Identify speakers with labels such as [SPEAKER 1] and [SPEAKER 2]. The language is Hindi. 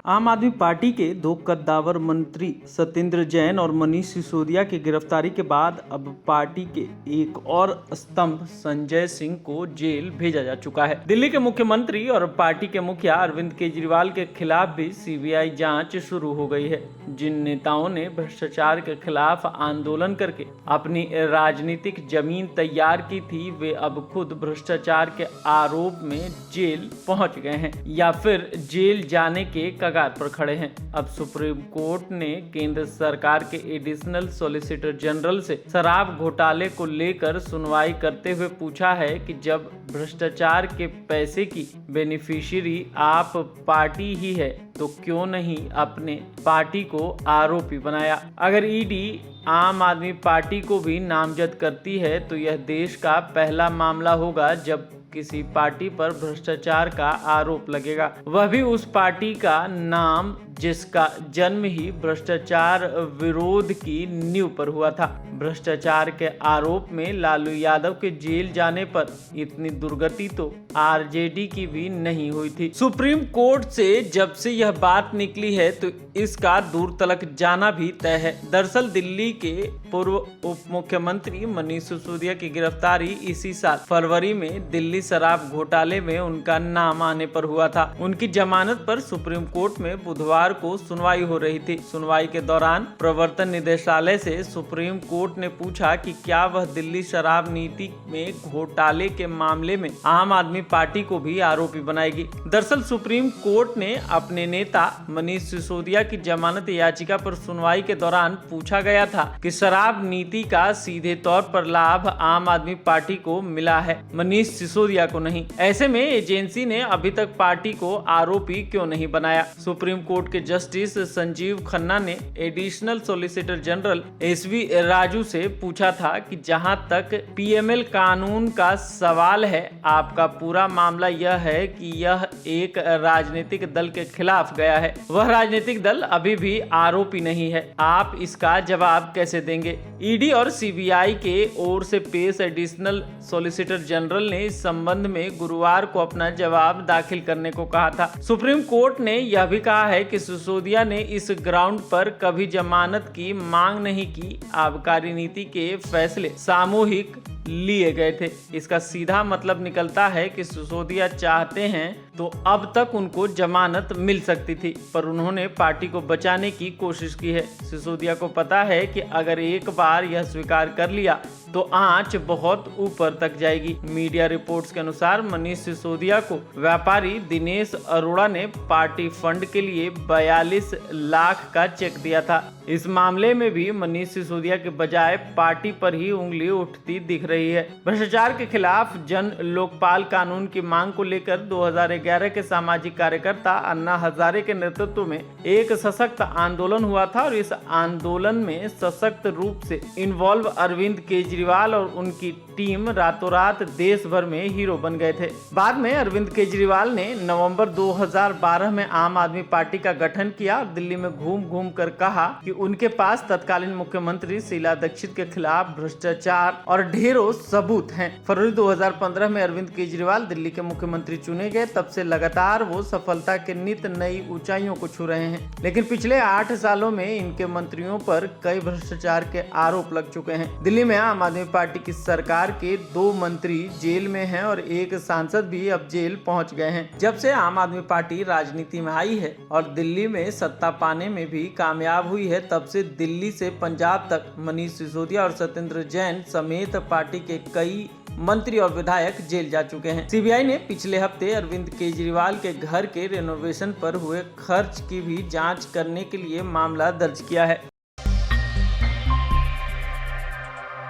[SPEAKER 1] आम आदमी पार्टी के दो कद्दावर मंत्री सत्येंद्र जैन और मनीष सिसोदिया की गिरफ्तारी के बाद अब पार्टी के एक और स्तंभ संजय सिंह को जेल भेजा जा चुका है। दिल्ली के मुख्यमंत्री और पार्टी के मुखिया अरविंद केजरीवाल के खिलाफ भी सीबीआई जांच शुरू हो गई है। जिन नेताओं ने भ्रष्टाचार के खिलाफ आंदोलन करके अपनी राजनीतिक जमीन तैयार की थी, वे अब खुद भ्रष्टाचार के आरोप में जेल पहुंच गए हैं या फिर जेल जाने के कगार पर खड़े हैं। अब सुप्रीम कोर्ट ने केंद्र सरकार के एडिशनल सॉलिसिटर जनरल से शराब घोटाले को लेकर सुनवाई करते हुए पूछा है कि जब भ्रष्टाचार के पैसे की बेनिफिशियरी आप पार्टी ही है तो क्यों नहीं अपने पार्टी को आरोपी बनाया। अगर ईडी आम आदमी पार्टी को भी नामजद करती है तो यह देश का पहला मामला होगा जब किसी पार्टी पर भ्रष्टाचार का आरोप लगेगा, वह भी उस पार्टी का नाम जिसका जन्म ही भ्रष्टाचार विरोध की नींव पर हुआ था। भ्रष्टाचार के आरोप में लालू यादव के जेल जाने पर इतनी दुर्गति तो आरजेडी की भी नहीं हुई थी। सुप्रीम कोर्ट से जब से यह बात निकली है तो इसका दूर तलक जाना भी तय है। दरअसल दिल्ली के पूर्व उप मुख्यमंत्री मनीष सिसोदिया की गिरफ्तारी इसी साल फरवरी में दिल्ली शराब घोटाले में उनका नाम आने पर हुआ था। उनकी जमानत पर सुप्रीम कोर्ट में बुधवार को सुनवाई हो रही थी। सुनवाई के दौरान प्रवर्तन निदेशालय से सुप्रीम कोर्ट ने पूछा कि क्या वह दिल्ली शराब नीति में घोटाले के मामले में आम आदमी पार्टी को भी आरोपी बनाएगी। दरअसल सुप्रीम कोर्ट ने अपने नेता मनीष सिसोदिया की जमानत याचिका पर सुनवाई के दौरान पूछा गया था कि शराब नीति का सीधे तौर पर लाभ आम आदमी पार्टी को मिला है, मनीष सिसोदिया को नहीं। ऐसे में एजेंसी ने अभी तक पार्टी को आरोपी क्यों नहीं बनाया। सुप्रीम कोर्ट के जस्टिस संजीव खन्ना ने additional solicitor general SV Raju से पूछा था कि जहां तक पीएमएल कानून का सवाल है, आपका पूरा मामला यह है कि यह एक राजनीतिक दल के खिलाफ गया है, वह राजनीतिक दल अभी भी आरोपी नहीं है, आप इसका जवाब कैसे देंगे। ईडी और सीबीआई के ओर से पेश एडिशनल सॉलिसिटर जनरल ने इस संबंध में गुरुवार को अपना जवाब दाखिल करने को कहा था। सुप्रीम कोर्ट ने यह भी कहा है कि सिसोदिया ने इस ग्राउंड पर कभी जमानत की मांग नहीं की। आबकारी नीति के फैसले सामूहिक लिए गए थे। इसका सीधा मतलब निकलता है कि सिसोदिया चाहते हैं तो अब तक उनको जमानत मिल सकती थी, पर उन्होंने पार्टी को बचाने की कोशिश की है। सिसोदिया को पता है कि अगर एक बार यह स्वीकार कर लिया तो आंच बहुत ऊपर तक जाएगी। मीडिया रिपोर्ट्स के अनुसार मनीष सिसोदिया को व्यापारी दिनेश अरोड़ा ने पार्टी फंड के लिए 42 लाख का चेक दिया था। इस मामले में भी मनीष सिसोदिया के बजाय पार्टी पर ही उंगली उठती दिख रही है। भ्रष्टाचार के खिलाफ जन लोकपाल कानून की मांग को लेकर 2011 के सामाजिक कार्यकर्ता अन्ना हजारे के नेतृत्व में एक सशक्त आंदोलन हुआ था और इस आंदोलन में सशक्त रूप से इन्वॉल्व अरविंद केजरीवाल और उनकी टीम रातों रात देश भर में हीरो बन गए थे। बाद में अरविंद केजरीवाल ने नवंबर 2012 में आम आदमी पार्टी का गठन किया और दिल्ली में घूम घूम कर कहा कि उनके पास तत्कालीन मुख्यमंत्री शीला दीक्षित के खिलाफ भ्रष्टाचार और ढेरों सबूत हैं। फरवरी 2015 में अरविंद केजरीवाल दिल्ली के मुख्यमंत्री चुने गए। तब से लगातार वो सफलता के नित नई ऊंचाइयों को छू रहे हैं, लेकिन पिछले 8 सालों में इनके मंत्रियों पर कई भ्रष्टाचार के आरोप लग चुके हैं। दिल्ली में आम आदमी पार्टी की सरकार के 2 मंत्री जेल में हैं और एक सांसद भी अब जेल पहुंच गए हैं। जब से आम आदमी पार्टी राजनीति में आई है और दिल्ली में सत्ता पाने में भी कामयाब हुई है, तब से दिल्ली से पंजाब तक मनीष सिसोदिया और सत्येंद्र जैन समेत पार्टी के कई मंत्री और विधायक जेल जा चुके हैं। सीबीआई ने पिछले हफ्ते अरविंद केजरीवाल के घर के रेनोवेशन पर हुए खर्च की भी जांच करने के लिए मामला दर्ज किया है।